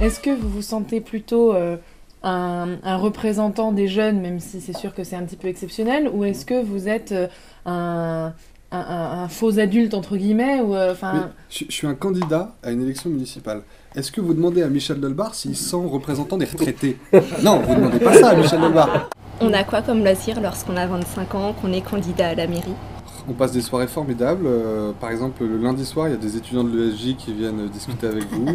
Est-ce que vous vous sentez plutôt un représentant des jeunes, même si c'est sûr que c'est un petit peu exceptionnel, ou est-ce que vous êtes un faux adulte, entre guillemets, ou Je suis un candidat à une élection municipale. Est-ce que vous demandez à Michel Delbar s'il sent représentant des retraités? Non, vous ne demandez pas ça à Michel Delbar. On a quoi comme loisir lorsqu'on a 25 ans, qu'on est candidat à la mairie? On passe des soirées formidables. Par exemple, le lundi soir, il y a des étudiants de l'ESJ qui viennent discuter avec vous.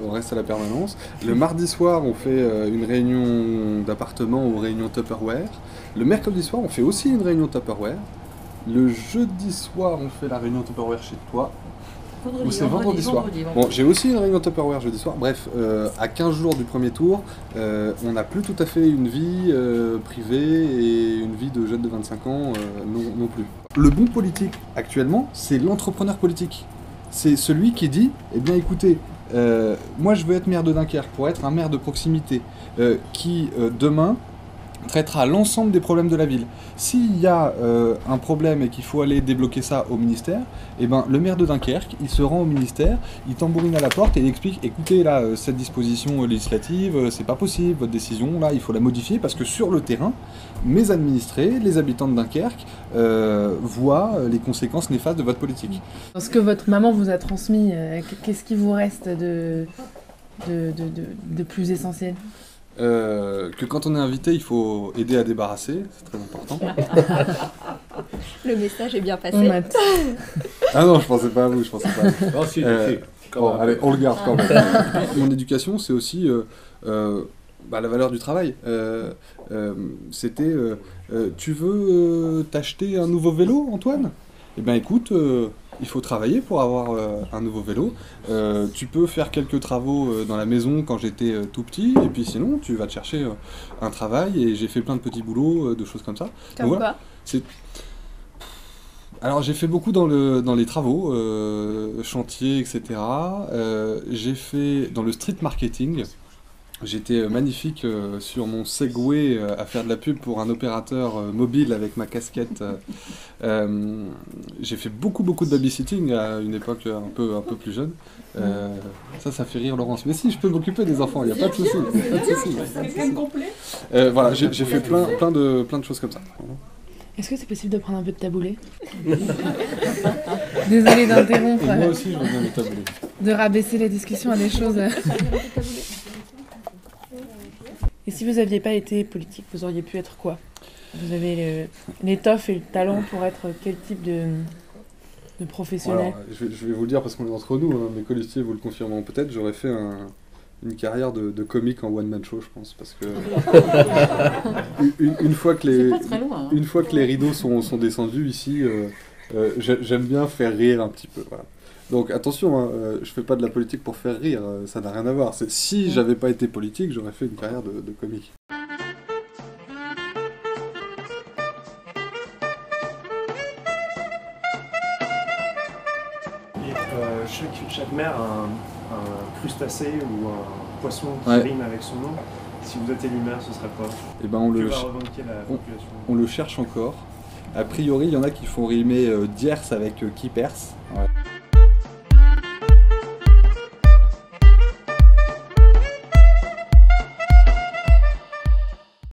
On reste à la permanence. Le mardi soir, on fait une réunion d'appartement ou réunion Tupperware. Le mercredi soir, on fait aussi une réunion Tupperware. Le jeudi soir, on fait la réunion Tupperware chez toi. Ou c'est vendredi soir. Bon, j'ai aussi une réunion Tupperware jeudi soir. Bref, à 15 jours du premier tour, on n'a plus tout à fait une vie privée et une vie de jeune de 25 ans non plus. Le bon politique, actuellement, c'est l'entrepreneur politique. C'est celui qui dit, eh bien écoutez, moi je veux être maire de Dunkerque pour être un maire de proximité qui, demain, traitera l'ensemble des problèmes de la ville. S'il y a un problème et qu'il faut aller débloquer ça au ministère, eh ben, le maire de Dunkerque, il se rend au ministère, il tambourine à la porte et il explique, écoutez là, cette disposition législative, c'est pas possible, votre décision, là, il faut la modifier parce que sur le terrain, mes administrés, les habitants de Dunkerque, voient les conséquences néfastes de votre politique. ce que votre maman vous a transmis, qu'est-ce qui vous reste de plus essentiel? Que quand on est invité, il faut aider à débarrasser, c'est très important. Le message est bien passé. Ah non, je pensais pas à vous, je pensais pas à vous. Non, si, Bon, allez, on le garde quand même. Mon éducation, c'est aussi la valeur du travail. C'était, tu veux t'acheter un nouveau vélo, Antoine? Eh bien écoute, il faut travailler pour avoir un nouveau vélo. Tu peux faire quelques travaux dans la maison quand j'étais tout petit, et puis sinon tu vas te chercher un travail, et j'ai fait plein de petits boulots, de choses comme ça. Comme donc, quoi Alors j'ai fait beaucoup dans les travaux, chantiers, etc. J'ai fait dans le street marketing. J'étais magnifique sur mon Segway à faire de la pub pour un opérateur mobile avec ma casquette. J'ai fait beaucoup de babysitting à une époque un peu plus jeune. Ça fait rire Laurence. Mais si, je peux m'occuper des enfants, il n'y a pas de souci. Voilà, j'ai fait plein de choses comme ça. Est-ce que c'est possible de prendre un peu de taboulé? Désolée d'interrompre. Et moi aussi, je veux bien le taboulé. De rabaisser la discussion à des choses. Et si vous n'aviez pas été politique, vous auriez pu être quoi? Vous avez l'étoffe et le talent pour être quel type de professionnel? Alors, je vais vous le dire parce qu'on est entre nous, hein, mes colistiers vous le confirmeront peut-être, j'aurais fait une carrière de comique en one-man show, je pense, parce que une fois que les rideaux sont descendus ici, j'aime bien faire rire un petit peu, voilà. Donc attention, hein, je fais pas de la politique pour faire rire, ça n'a rien à voir. Si j'avais pas été politique, j'aurais fait une carrière de comique. Et chaque maire a un crustacé ou un poisson qui rime avec son nom. Si vous êtes élu maire, ce serait quoi? Eh ben, Que va revendiquer la population? On le cherche encore. A priori, il y en a qui font rimer Diers avec Keepers. Ouais.